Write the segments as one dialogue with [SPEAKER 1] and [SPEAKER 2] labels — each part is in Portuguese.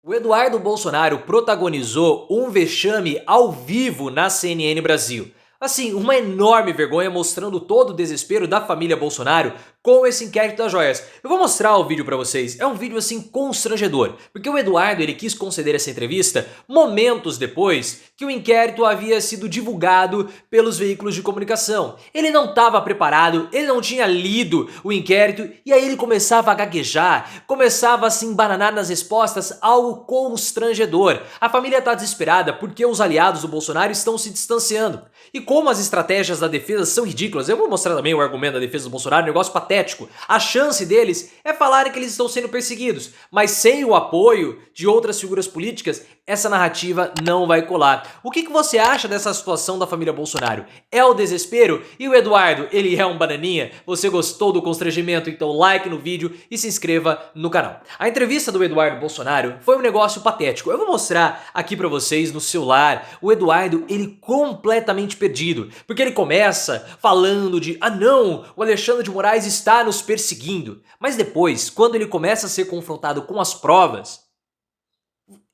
[SPEAKER 1] O Eduardo Bolsonaro protagonizou um vexame ao vivo na CNN Brasil. Assim, uma enorme vergonha mostrando todo o desespero da família Bolsonaro com esse inquérito das joias. Eu vou mostrar o vídeo pra vocês. É um vídeo assim constrangedor, porque o Eduardo ele quis conceder essa entrevista momentos depois que o inquérito havia sido divulgado pelos veículos de comunicação. Ele não estava preparado, ele não tinha lido o inquérito e aí ele começava a gaguejar, começava a se embananar nas respostas, algo constrangedor. A família está desesperada porque os aliados do Bolsonaro estão se distanciando. E como as estratégias da defesa são ridículas, eu vou mostrar também o argumento da defesa do Bolsonaro, um negócio patético. A chance deles é falarem que eles estão sendo perseguidos, mas sem o apoio de outras figuras políticas, essa narrativa não vai colar. O que você acha dessa situação da família Bolsonaro? É o desespero? E o Eduardo, ele é um bananinha? Você gostou do constrangimento? Então like no vídeo e se inscreva no canal. A entrevista do Eduardo Bolsonaro foi um negócio patético. Eu vou mostrar aqui pra vocês no celular. O Eduardo, ele completamente perdido, porque ele começa falando de não, o Alexandre de Moraes está nos perseguindo. Mas depois, quando ele começa a ser confrontado com as provas,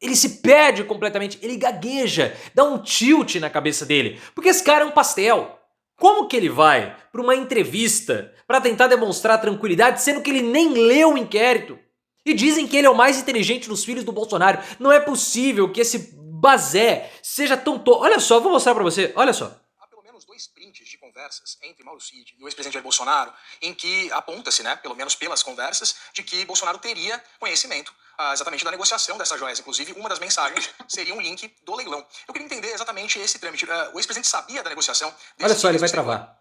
[SPEAKER 1] ele se perde completamente, ele gagueja, dá um tilt na cabeça dele, porque esse cara é um pastel. Como que ele vai para uma entrevista para tentar demonstrar tranquilidade, sendo que ele nem leu o inquérito? E dizem que ele é o mais inteligente dos filhos do Bolsonaro. Não é possível que esse Bazé seja tão tolo. Olha só, vou mostrar para você, olha só.
[SPEAKER 2] Há pelo menos 2 prints de conversas entre Mauro Cid e o ex-presidente Jair Bolsonaro, em que aponta-se, pelo menos pelas conversas, de que Bolsonaro teria conhecimento exatamente da negociação dessas joias. Inclusive, uma das mensagens seria um link do leilão. Eu queria entender exatamente esse trâmite. O ex-presidente sabia da negociação?
[SPEAKER 1] Olha só, ele vai travar.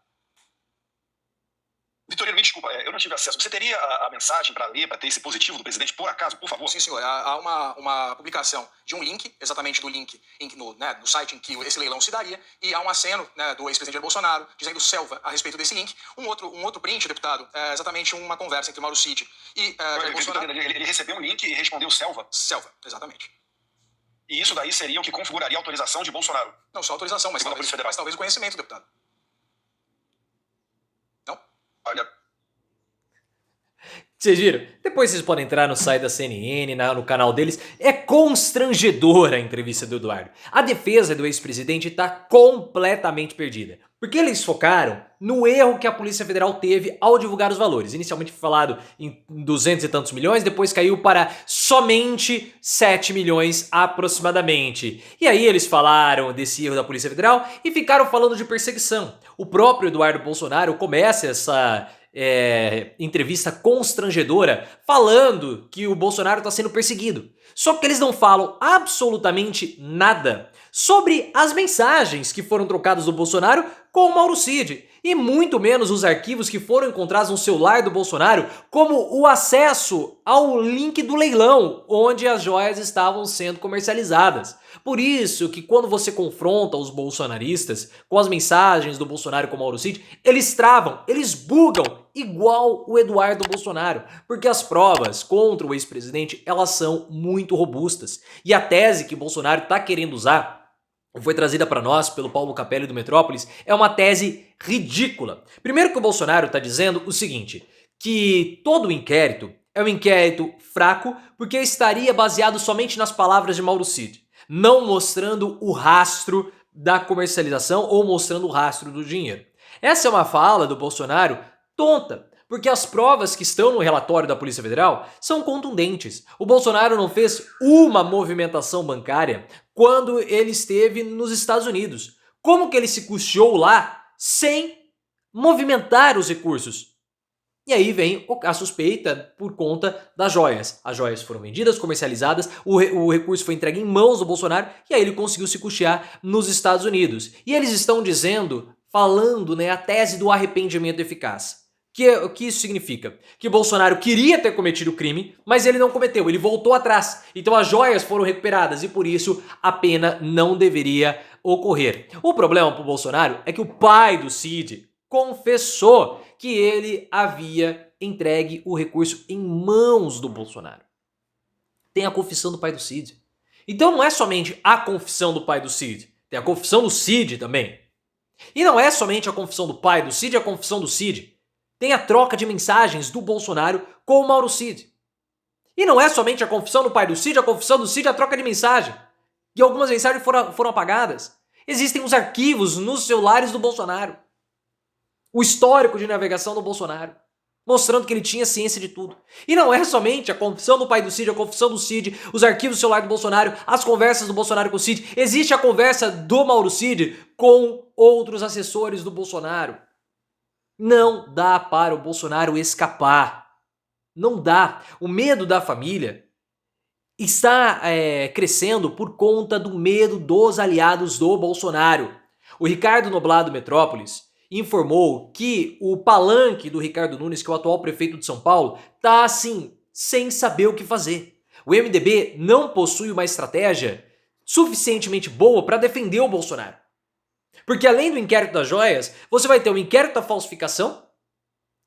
[SPEAKER 3] Vitorino, me desculpa, eu não tive acesso. Você teria a mensagem para ler, para ter esse positivo do presidente, por acaso, por favor?
[SPEAKER 2] Sim, senhor. Há uma publicação de um link, exatamente do link no site em que esse leilão se daria, e há um aceno do ex-presidente Jair Bolsonaro dizendo selva a respeito desse link. Um outro print, deputado, é exatamente uma conversa entre Mauro Cid e Jair Bolsonaro.
[SPEAKER 3] Ele recebeu um link e respondeu selva?
[SPEAKER 2] Selva, exatamente.
[SPEAKER 3] E isso daí seria o que configuraria a autorização de Bolsonaro?
[SPEAKER 2] Não só a autorização, mas talvez o conhecimento, deputado.
[SPEAKER 3] Olha,
[SPEAKER 1] vocês viram? Depois vocês podem entrar no site da CNN, no canal deles. É constrangedora a entrevista do Eduardo. A defesa do ex-presidente está completamente perdida. Porque eles focaram no erro que a Polícia Federal teve ao divulgar os valores. Inicialmente foi falado em 200 e tantos milhões, depois caiu para somente 7 milhões aproximadamente. E aí eles falaram desse erro da Polícia Federal e ficaram falando de perseguição. O próprio Eduardo Bolsonaro começa essa entrevista constrangedora falando que o Bolsonaro está sendo perseguido. Só que eles não falam absolutamente nada sobre as mensagens que foram trocadas do Bolsonaro com o Mauro Cid. E muito menos os arquivos que foram encontrados no celular do Bolsonaro, como o acesso ao link do leilão, onde as joias estavam sendo comercializadas. Por isso que quando você confronta os bolsonaristas com as mensagens do Bolsonaro com o Mauro Cid, eles travam, eles bugam, igual o Eduardo Bolsonaro, porque as provas contra o ex-presidente, elas são muito robustas. E a tese que Bolsonaro está querendo usar, foi trazida para nós pelo Paulo Capelli do Metrópolis, é uma tese ridícula. Primeiro que o Bolsonaro está dizendo o seguinte, que todo o inquérito é um inquérito fraco porque estaria baseado somente nas palavras de Mauro Cid, não mostrando o rastro da comercialização ou mostrando o rastro do dinheiro. Essa é uma fala do Bolsonaro tonta, porque as provas que estão no relatório da Polícia Federal são contundentes. O Bolsonaro não fez uma movimentação bancária quando ele esteve nos Estados Unidos. Como que ele se custeou lá sem movimentar os recursos? E aí vem a suspeita por conta das joias. As joias foram vendidas, comercializadas, o recurso foi entregue em mãos do Bolsonaro e aí ele conseguiu se custear nos Estados Unidos. E eles estão falando a tese do arrependimento eficaz. O que isso significa? Que Bolsonaro queria ter cometido o crime, mas ele não cometeu, ele voltou atrás. Então as joias foram recuperadas e por isso a pena não deveria ocorrer. O problema para o Bolsonaro é que o pai do Cid confessou que ele havia entregue o recurso em mãos do Bolsonaro. Tem a confissão do pai do Cid. Então não é somente a confissão do pai do Cid, tem a confissão do Cid também. E não é somente a confissão do pai do Cid, é a confissão do Cid. Tem a troca de mensagens do Bolsonaro com o Mauro Cid. E não é somente a confissão do pai do Cid, a confissão do Cid é a troca de mensagem. E algumas mensagens foram apagadas. Existem os arquivos nos celulares do Bolsonaro. O histórico de navegação do Bolsonaro. Mostrando que ele tinha ciência de tudo. E não é somente a confissão do pai do Cid, a confissão do Cid, os arquivos do celular do Bolsonaro, as conversas do Bolsonaro com o Cid. Existe a conversa do Mauro Cid com outros assessores do Bolsonaro. Não dá para o Bolsonaro escapar. Não dá. O medo da família está crescendo por conta do medo dos aliados do Bolsonaro. O Ricardo Noblado Metrópolis informou que o palanque do Ricardo Nunes, que é o atual prefeito de São Paulo, tá assim, sem saber o que fazer. O MDB não possui uma estratégia suficientemente boa para defender o Bolsonaro. Porque além do inquérito das joias, você vai ter o inquérito da falsificação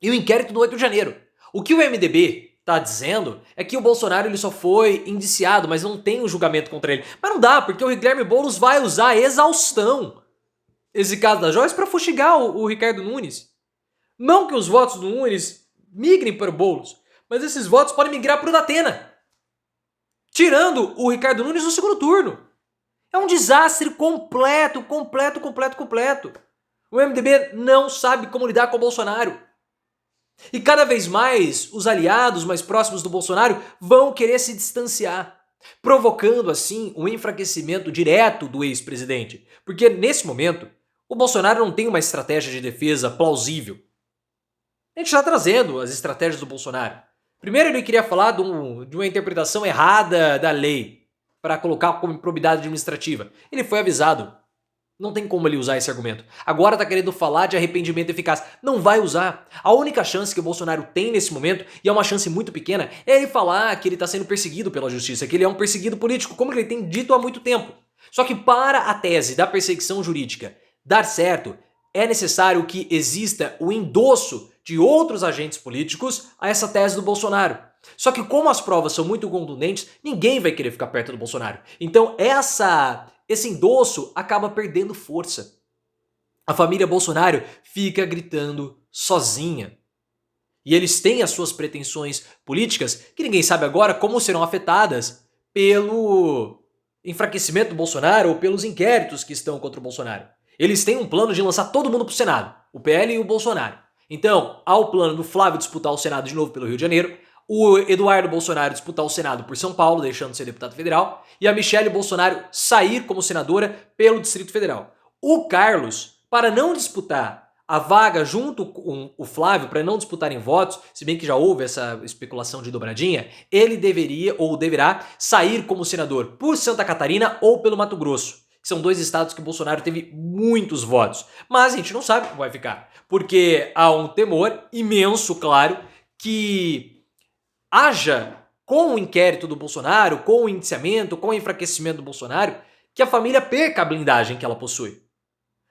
[SPEAKER 1] e o inquérito do 8 de janeiro. O que o MDB tá dizendo é que o Bolsonaro ele só foi indiciado, mas não tem um julgamento contra ele. Mas não dá, porque o Guilherme Boulos vai usar a exaustão esse caso das joias para fustigar o Ricardo Nunes. Não que os votos do Nunes migrem para o Boulos, mas esses votos podem migrar para o Datena, tirando o Ricardo Nunes no segundo turno. É um desastre completo. O MDB não sabe como lidar com o Bolsonaro. E cada vez mais os aliados mais próximos do Bolsonaro vão querer se distanciar, provocando assim um enfraquecimento direto do ex-presidente. Porque nesse momento, o Bolsonaro não tem uma estratégia de defesa plausível. A gente está trazendo as estratégias do Bolsonaro. Primeiro ele queria falar de uma interpretação errada da lei para colocar como improbidade administrativa. Ele foi avisado. Não tem como ele usar esse argumento. Agora tá querendo falar de arrependimento eficaz. Não vai usar. A única chance que o Bolsonaro tem nesse momento, e é uma chance muito pequena, é ele falar que ele tá sendo perseguido pela justiça, que ele é um perseguido político, como ele tem dito há muito tempo. Só que para a tese da perseguição jurídica dar certo, é necessário que exista o endosso de outros agentes políticos a essa tese do Bolsonaro. Só que como as provas são muito contundentes, ninguém vai querer ficar perto do Bolsonaro. Então esse endosso acaba perdendo força. A família Bolsonaro fica gritando sozinha. E eles têm as suas pretensões políticas, que ninguém sabe agora como serão afetadas pelo enfraquecimento do Bolsonaro ou pelos inquéritos que estão contra o Bolsonaro. Eles têm um plano de lançar todo mundo pro Senado, o PL e o Bolsonaro. Então, há o plano do Flávio disputar o Senado de novo pelo Rio de Janeiro, o Eduardo Bolsonaro disputar o Senado por São Paulo, deixando de ser deputado federal, e a Michelle Bolsonaro sair como senadora pelo Distrito Federal. O Carlos, para não disputar a vaga junto com o Flávio, para não disputarem votos, se bem que já houve essa especulação de dobradinha, ele deveria ou deverá sair como senador por Santa Catarina ou pelo Mato Grosso, que são dois estados que o Bolsonaro teve muitos votos. Mas a gente não sabe como vai ficar, porque há um temor imenso, claro, que haja, com o inquérito do Bolsonaro, com o indiciamento, com o enfraquecimento do Bolsonaro, que a família perca a blindagem que ela possui.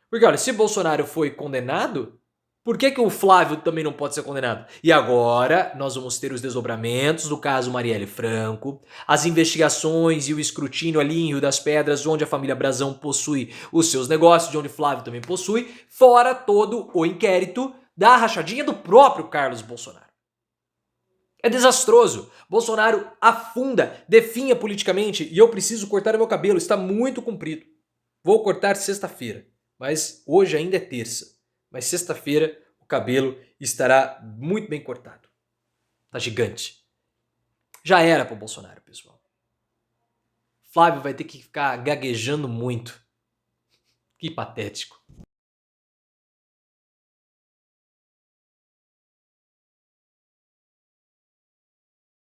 [SPEAKER 1] Porque olha, se Bolsonaro foi condenado, por que o Flávio também não pode ser condenado? E agora nós vamos ter os desdobramentos do caso Marielle Franco, as investigações e o escrutínio ali em Rio das Pedras, onde a família Brazão possui os seus negócios, de onde Flávio também possui, fora todo o inquérito da rachadinha do próprio Carlos Bolsonaro. É desastroso. Bolsonaro afunda, definha politicamente e eu preciso cortar o meu cabelo, está muito comprido. Vou cortar sexta-feira, mas hoje ainda é terça. Mas sexta-feira o cabelo estará muito bem cortado. Tá gigante. Já era pro Bolsonaro, pessoal. Flávio vai ter que ficar gaguejando muito. Que patético.